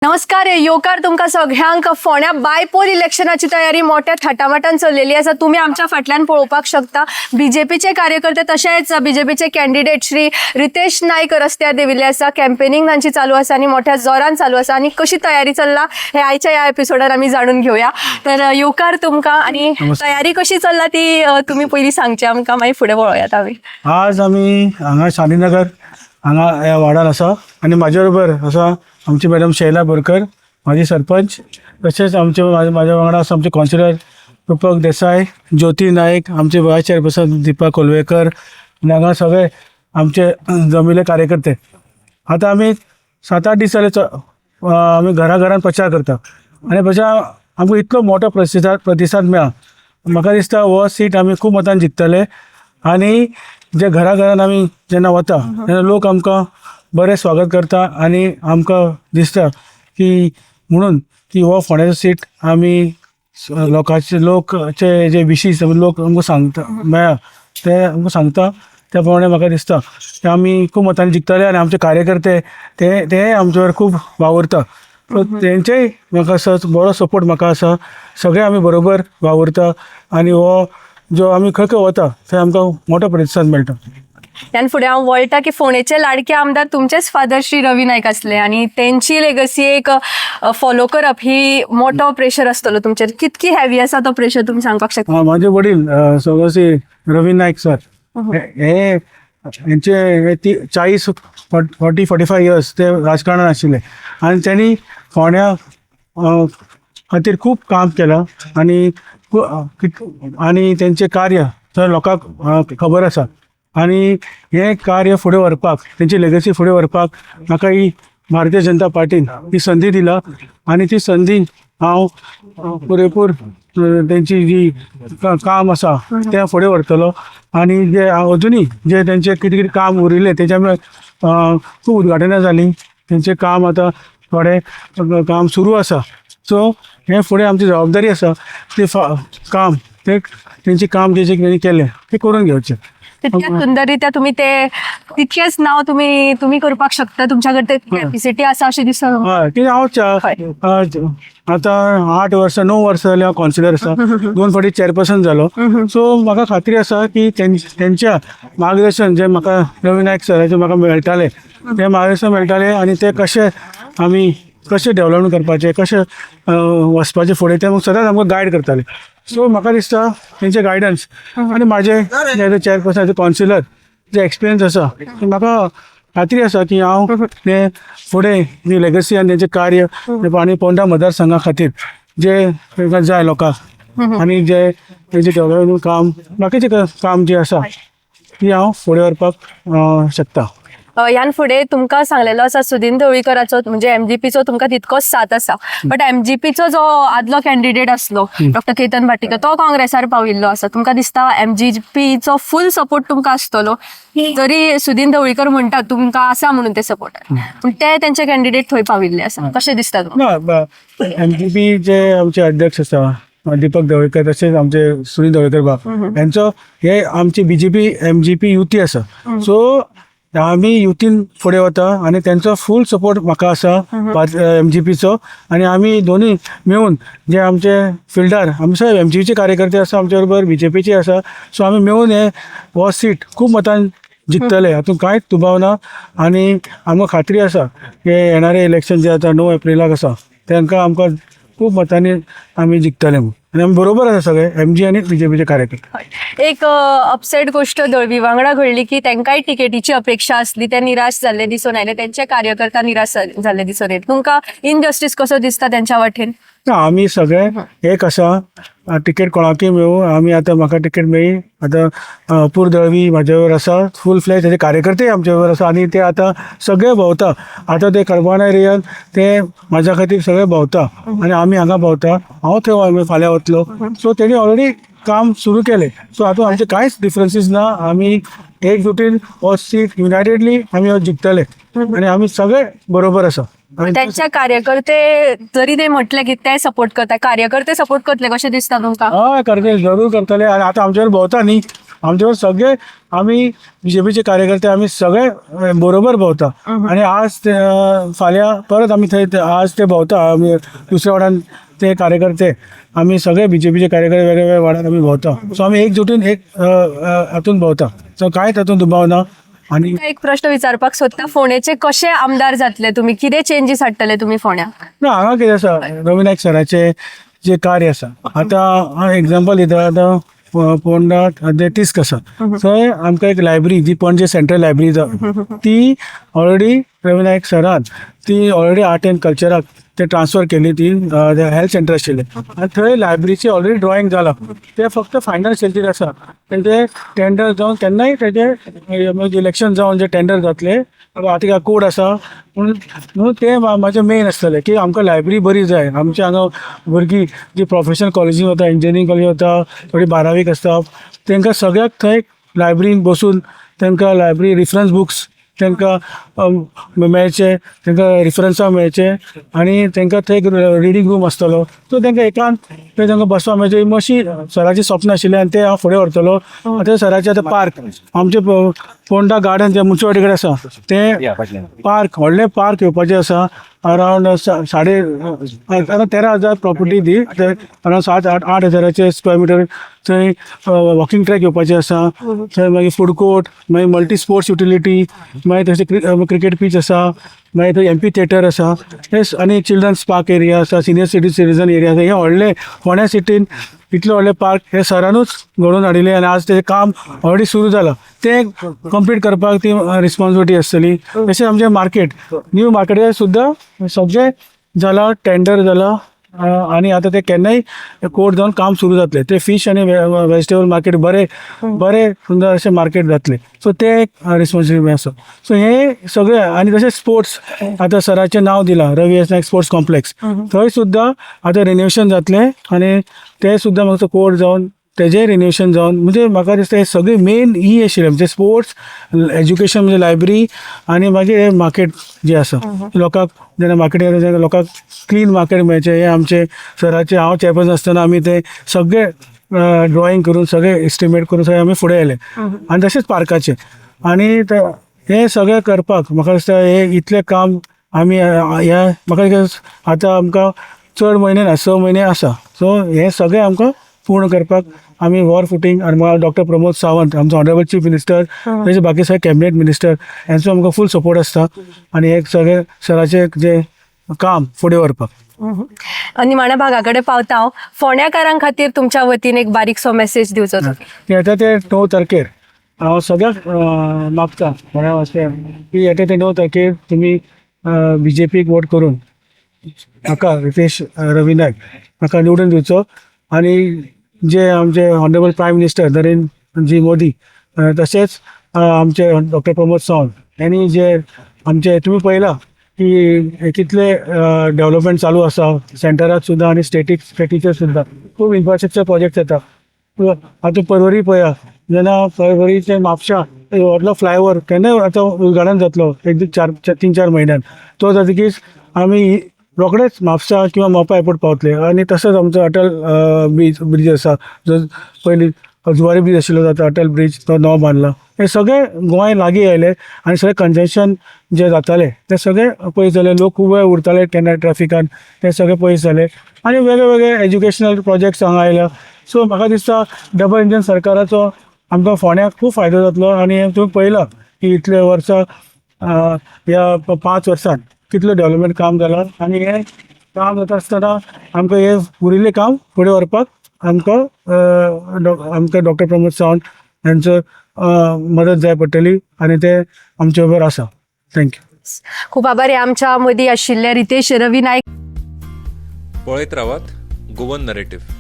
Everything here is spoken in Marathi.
नमस्कार योकार तुमका सगळ्यांक फोण्या बायपोल इलेक्शनाची तयारी मोठ्या थाटामाटान चल्लेली आसा. तुम्ही आमच्या फाटल्यान पळोवपाक शकता बीजेपीचे कार्यकर्ते तशेंच बीजेपीचे कॅन्डिडेट श्री रितेश नाईक रस्त्यार देविल्ले आसा. कॅम्पेनिंग तांची चालू आसा आणि मोठ्या जोरान चालू आसा आणि कशी तयारी चल्ला हे आयच्या ह्या एपिसोडार आमी जाणून घेऊया. तर योकार तुमकां आणि तयारी कशी चल्ला ती तुम्ही पयलीं सांगचे आमकां, मागीर फुडें वळोयात आमी. आज आम्ही हांगा शांतीनगर हांगा ह्या वार्डान आसा आणि म्हाजे बरोबर आसा आमची मॅडम शैला बोरकर, माझी सरपंच, तसेच माझ्या वांगडा आसा आमचे काउन्सिलर रुपक देसाय, ज्योती नाईक, आमचे वायस चेअरपर्सन दीपा कोलवेकर आणि हांगा सगळे आमचे जमिल्ले कार्यकर्ते. आता आमी 7-8 दीस जाले आमी घराघरान प्रचार करता आणि प्रचार आमकां इतलो मोठो प्रतिसाद मेळ्ळा. म्हाका दिसता हो सीट आमी खूब मतान जिखतले आणि जे घराघरान आमी जेन्ना वता तेन्ना लोक आमकां बरें स्वागत करता आणि आमकां दिसता की म्हणून की हो फोंड्याचो सीट आमी लोकचे जे विशीस लोक आमकां सांगता मेळ्ळा ते आमकां सांगता त्या प्रमाणे म्हाका दिसता की आमी खूब मतांनी जिखतले आणि आमचे कार्यकर्ते ते आमचे वर खूब वावुरता. सो तेंचेय म्हाका असो बरो सपोर्ट म्हाका आसा. सगळे आमी बरोबर वावुरता आणि हो जो आमी खंय खंय वता थंय आमकां मोठो प्रतिसाद मेळटा. त्यान फुडें हांव वळटा की फोंडेचे लाडके आमदार तुमचेच फादर श्री रवी नाईक आसले आणि त्यांची लेगसी एक फॉलो करप ही मोठो प्रेशर आसतलो तुमचेर. कितकी हेवी आसा तो प्रेशर तुम्ही सांगपाक शकता? माझे वडील सगळे रवी नाईक सर हे यांचे 40-45 इयर्स ते राजकारणात आशिल्ले आणि त्यांनी फोंड्या खातीर खूब काम केलं आणि त्यांचे कार्य तर लोकांक खबर आसा आणि हे कार्य फुडें व्हरपाक तेंची लेगसी फुडें व्हरपाक म्हाका ही भारतीय जनता पार्टीन ही संदी दिला आणि ती संदी हांव पुरेपूर तेंची जी काम आसा तें फुडें व्हरतलो आणि जे अजुनूय जे तेंचे कितें कितें काम उरिल्लें तेच्या खूब उद्घाटनां जालीं. तेंचें काम आतां थोडें काम सुरू आसा. सो हे फुडें आमची जबाबदारी आसा ते काम तेंची काम जे तेंणी केलें ते करून घेवचें. तितक्याच सुंदररित्या तुम्ही ते तितकेच नाव तुम्ही करपाक शकता. तुमच्याकडे कॅपॅसिटी आसा अशें दिसता. हय कितें हांव आतां 8 वर्सां 9 वर्सां जाली हांव काउन्सिलर आसा. 2 फावटी चेअरपर्सन जालो. सो म्हाका खात्री आसा की तेंच्या मार्गदर्शन जे म्हाका रवी नाईक सराचे म्हाका मेळटाले ते मार्गदर्शन मेळटाले आणि ते कशें डेव्हलपमेंट करपाचें कशें वचपाचें फुडें ते सदांच आमकां गायड करताले. सो म्हाका दिसता तेंचे गायडन्स आनी म्हाजे जे चेअरपर्सन काउन्सिलर जे एक्सपिरियन्स आसा म्हाका खात्री आसा की हांव ते फुडें जी लेगसी आनी तेंचें कार्य आनी पोंडा मतदारसंघा खातीर जे जाय लोकांक आनी जे तेंचें डेव्हलपमेंट काम बाकीचें काम जें आसा ती हांव फुडें व्हरपाक शकता. ह्यान फुडें तुमकां सांगलेलो आसा सुदीन ढवळीकराचो म्हणजे एमजीपीचो तुमकां तितकोच साथ आसा. बट एमजीपीचो जो आदलो कॅन्डिडेट आसलो डॉक्टर केतन भाटीकर तो काँग्रेसार पाविल्लो आसा. तुमकां दिसता एमजीपीचो फूल सपोर्ट तुमकां आसतलो? जरी सुदीन ढवळीकर म्हणटा तुमकां आसा म्हणून ते सपोर्ट पूण ते तेंचे कॅन्डिडेट थंय पाविल्ले आसा. कशें दिसता तुमकां? एमजीपी जे आमचे अध्यक्ष आसा दीपक ढवळीकर तशेंच आमचे सुनील ढवळीकर बाब यांचो हे आमची बीजेपी एमजीपी युती आसा. सो आमी युतीन फुडें वता आणि त्यांचो फूल सपोर्ट म्हाका आसा एमजीपीचो आणि आमी दोनूय मेळून जे आमचे फिल्डार आमचे एमजीपीचे कार्यकर्ते आसा आमचे बरोबर बीजेपीचे आसा. सो आमी मेळून हो सीट खूब मतान जिखतले हातूंत कांयच दुबाव ना आणि आमकां खात्री आसा की येणारे इलेक्शन जे आतां 9 एप्रिलाक आसा तांकां आमकां खूब मतांनी आमी जिखतले म्हणून आणि आमी बरोबर आसा सगळे एमजी आणि बीजेपीचे कार्यकर्ते. एक अपसेट गोष्ट दळवी वांगडा घडली की तांकांय तिकेटीची अपेक्षा असली ते निराश जाल्ले दिसून आयले. त्यांचे कार्यकर्ता निराश जाल्ले दिसून येत. तुमकां इनजस्टीस कसो दिसता त्यांच्या वाटेन? आमी सगळे एक आसा तिकेट कोणाकय मेळूं. आमी आतां म्हाका तिकेट मेळ्ळी आतां अपूर दळवी म्हाजे बरोबर आसा फूल फ्लॅज तेजे कार्यकर्ते आमचे बरोबर आसा आणि ते आतां सगळे भोंवता. आतां ते करबाना एरियान ते म्हाज्या खातीर सगळे भोंवता आणि आमी हांगा भोंवता. हांव थंय फाल्यां वतलो. सो तेणी ऑलरेडी काम सुरू केले. सो हातूंत आमचे कांयच डिफरन्सीस ना. आमी एकजुटीन हो सीट युनायटेडली आमी जिखतले आणि आमी सगळे बरोबर आसा. त्यांच्या कार्यकर्ते जरी ते म्हटले की ते सपोर्ट करता कार्यकर्ते सपोर्ट करतले कशें दिसता तुमकां? हय करतले जरूर करतले. आनी आतां आमचे भोंवता न्ही आमच्यावर सगळे आम्ही बीजेपीचे कार्यकर्ते आम्ही सगळे बरोबर भोंवता आणि आज ते फाल्यां परत आमी थंय आज ते भोंवता आमी दुसऱ्या वाड्यान ते कार्यकर्ते आमी सगळे बीजेपीचे कार्यकर्ते वेगवेगळ्या वाड्यान आमी भोंवता सो आमी एकजुटीन एक हातून भोंवता सो कांयच तातूंत दुबाव ना आणि एक प्रश्न विचारपाक सोदता फोंडेचे कशे आमदार जातले तुमी कितें चेंजीस हाडटले तुमी फोंड्या ना हांगा कितें आसा रवी नायक सराचें जे कार्य आसा आतां हांव एग्जांपल दिता आतां पोंडा ते तिस्क आसा थंय आमकां एक लायब्ररी जी पणजे सेंट्रल लायब्ररी ती ऑलरेडी रवी नायक सरान ती ऑलरेडी आर्ट एंड कल्चराक ते ट्रान्सफर केली ती हेल्थ सेंटर आशिल्लें आनी थंय लायब्ररीचे ऑलरेडी ड्रॉइंग जालां ते फक्त फायनल स्टेजीर आसा ते टेंडर जावन केन्नाय तेजे इलेक्शन जावन जे टेंडर जातले आतां कोड आसा म्हणून ते म्हाजें मेन आसतलें की आमकां लायब्ररी बरी जाय आमचे हांगा भुरगीं जी प्रोफेशनल कॉलेजीन वता इंजिनियरींग कॉलेज वता थोडी 12वीक आसता तांकां सगळ्याक थंय लायब्ररीन बसून तांकां लायब्ररी रिफरन्स बुक्स तांकां मेळचे तांकां रिफरन्सां मेळचे आनी तांकां थंय रिडींग रूम आसतलो सो तांकां एकांत थंय तांकां बसपाक मेळचे मातशी सराचें स्वप्न आशिल्लें आनी तें हांव फुडें व्हरतलो आतां सराचें आतां पार्क आमचे पोंडा गार्डन जे मुनसिपालिटी कडेन आसा तें पार्क व्हडलें पार्क येवपाचें आसा अरावंड 13,000 प्रॉपर्टी दी अरावंड 7-8 हजाराचे स्क्वेअर मिटर थंय वॉकिंग ट्रॅक येवपाचें आसा थंय मागीर फूड कोर्ट मागीर मल्टी स्पोर्ट्स युटिलिटी मागीर तशें क्रिकेट पीच आसा मागीर थंय एम्पी थिएटर आसा हे आनी चिल्ड्रन्स पार्क एरिया आसा सिनियर सिटीजन एरिया आसा हे व्हडले फोंड्या सिटीन इतले व्हडले पार्क हे सरानूच घडोवन हाडिल्ले आनी आज तेजें काम ऑलरेडी सुरू जालां तें कंप्लीट करपाक ती रिस्पॉन्सिबिलिटी आसतली तशेंच आमचें मार्केट न्यू मार्केट सुद्दां सगळें जालां टेंडर जालां आनी आतां ते केन्नाय कोर्ट जावन काम सुरू जातलें ते फीश आनी वेजिटेबल मार्केट बरें सुंदर अशें मार्केट जातलें सो ते एक रिस्पॉन्सिबिलिटी आसा सो हे सगळें आनी तशेंच स्पोर्ट्स आतां सराचें नांव दिलां रवी एस नायक स्पोर्ट्स कॉम्प्लेक्स थंय सुद्दां आतां रिन्युवेशन जातलें आनी ते सुद्दां म्हाका कोर्ट जावन तेजें रिन्युवेशन जावन म्हणजे म्हाका दिसता हे सगळी मेन ही आशिल्लें म्हणजे स्पोर्ट्स एज्युकेशन म्हणजे लायब्ररी आनी मागीर हे मार्केट जे आसा लोकांक जेन्ना मार्केट येता तेन्ना लोकांक क्लीन मार्केट मेळचें हे आमचे सराचे हांव चॅरपर्सन आसतना आमी ते सगळे ड्रॉइंग करून सगळे एस्टिमेट करून सगळे आमी फुडें येयले आनी तशेंच पार्काचे आनी हे सगळें करपाक म्हाका दिसता हे इतलें काम आमी ह्या म्हाका आतां आमकां चड म्हयने ना 6 म्हयने आसा सो हे सगळें आमकां पूर्ण करपाक आमी वॉर फुटींग आनी म्हाका डॉक्टर प्रमोद सावंत आमचो ऑनरेबल चीफ मिनिस्टर तशें बाकी सगळे कॅबिनेट मिनिस्टर हेंचो आमकां फूल सपोर्ट आसता आनी हे सगळे सराचें जे काम फुडें व्हरपाक आनी निमाण्या भागा कडेन पावता हांव फोंड्याकारां खातीर तुमच्या वतीन एक बारीकसो मेसेज दिवचो येता ते 9 तारखेर हांव सगळ्याक मागता फोंड्या वाचप्यांक की येता ते 9 तारखेर तुमी बीजेपीक वोट करून म्हाका रितेश रवी नायक म्हाका निवडून दिवचो आनी जे आमचे ऑनरेबल प्रायम मिनिस्टर नरेंद्र जी मोदी तशेंच आमचे डॉक्टर प्रमोद सावंत यांनी जे आमचे तुमी पळयलां की कितले डेव्हलपमेंट चालू आसा सेंटराक सुद्दां आनी स्टेटीचेर सुद्दां खूब इन्फ्रास्ट्रक्चर प्रोजेक्ट येता आतां परवरी पळया जेन्ना परवरीचे म्हापशा व्हडलो फ्लायओवर केन्नाय आतां उद्घाटन जातलो 3-4 म्हयन्यान तो जातकीच आमी रोखडेच म्हापसा किंवा मोपा एअरपोर्ट पावतले आनी तसोच आमचो अटल ब्रीज आसा जो पयलीं जुवारी ब्रीज आशिल्लो जाता अटल ब्रीज तो नवो बांदला हे सगळे गोंय लागीं आयले आनी सगळे कंजेशन जे जाताले ते सगळे पयस जाले लोक खूब वेळ उरताले केन्ना ट्रॅफिकान ते सगळे पयस जाले आनी वेगळे वेगळे एज्युकेशनल प्रोजेक्ट्स हांगा आयल्या सो म्हाका दिसता डबल इंजन सरकाराचो आमकां फोंड्याक खूब फायदो जातलो आनी तुमी पळयलां की इतले वर्सां ह्या 5 वर्सांत कितलें डेव्हलपमेंट काम जालां आनी हें काम जाता आसतना आमकां हे उरिल्लें काम फुडें व्हरपाक आमकां डॉक्टर प्रमोद सावंत हांचो मदत जाय पडटली आनी ते आमचे बरोबर आसा थँक्यू खूब आभारी आमच्या मदीं आशिल्ले रितेश रवी नायक पळयत रावात गोवन नरेटिव्ह.